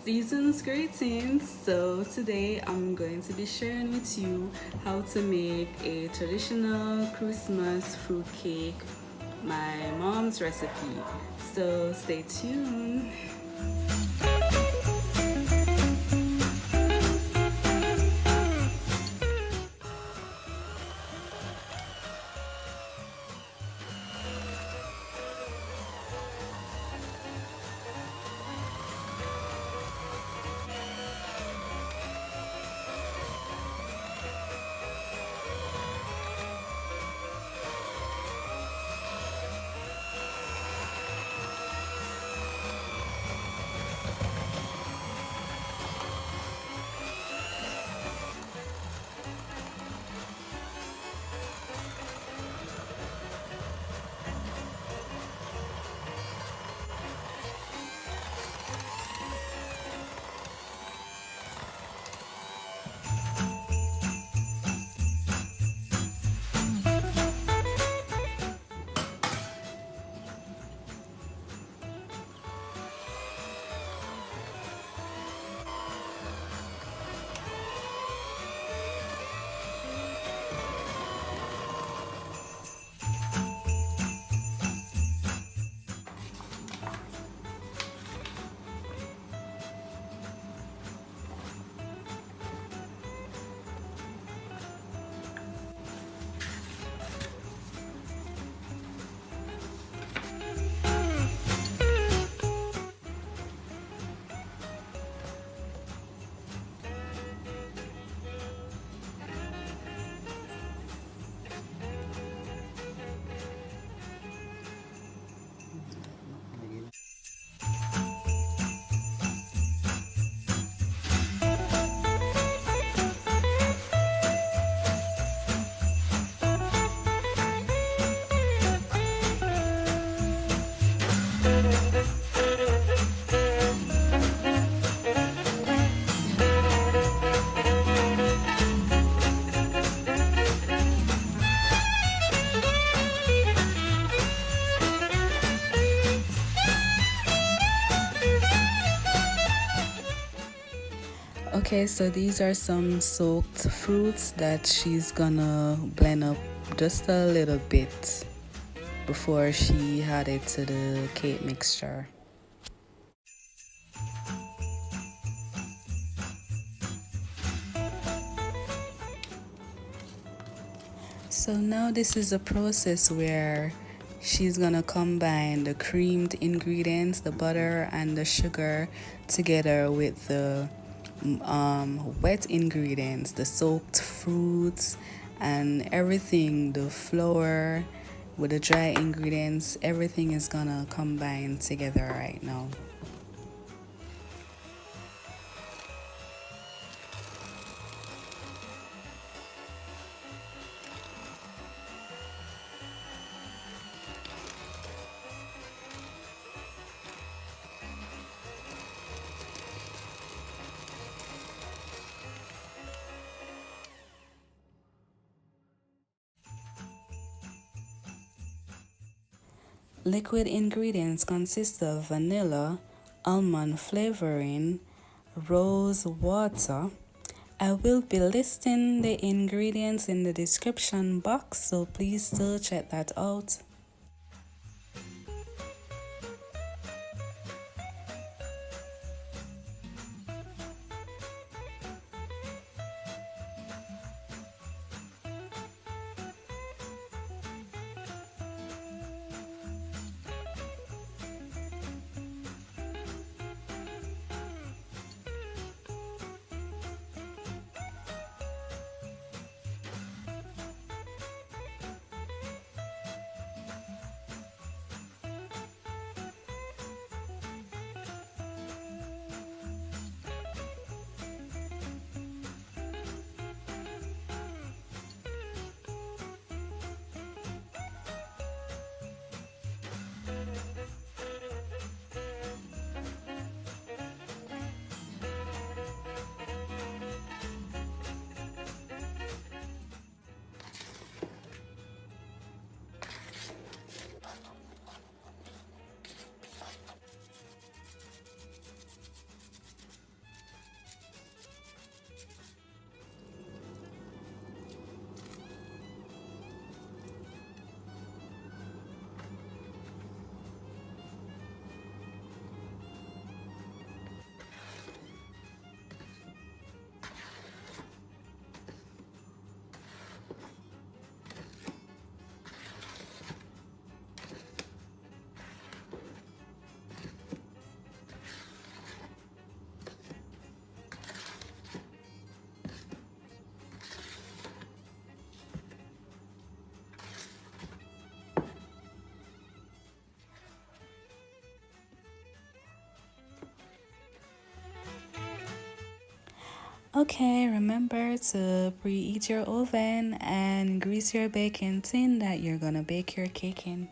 Season's greetings. So today I'm going to be sharing with you how to make a traditional Christmas fruit cake, my mom's recipe. So stay tuned. Okay, so these are some soaked fruits that she's gonna blend up just a little bit before she add it to the cake mixture. So now this is a process where she's gonna combine the creamed ingredients, the butter and the sugar together with the wet ingredients, the soaked fruits and everything, the flour with the dry ingredients, everything is gonna combine together right now. Liquid ingredients consist of vanilla, almond flavoring, rose water. I will be listing the ingredients in the description box, so please still check that out. Okay, remember to preheat your oven and grease your baking tin that you're gonna bake your cake in.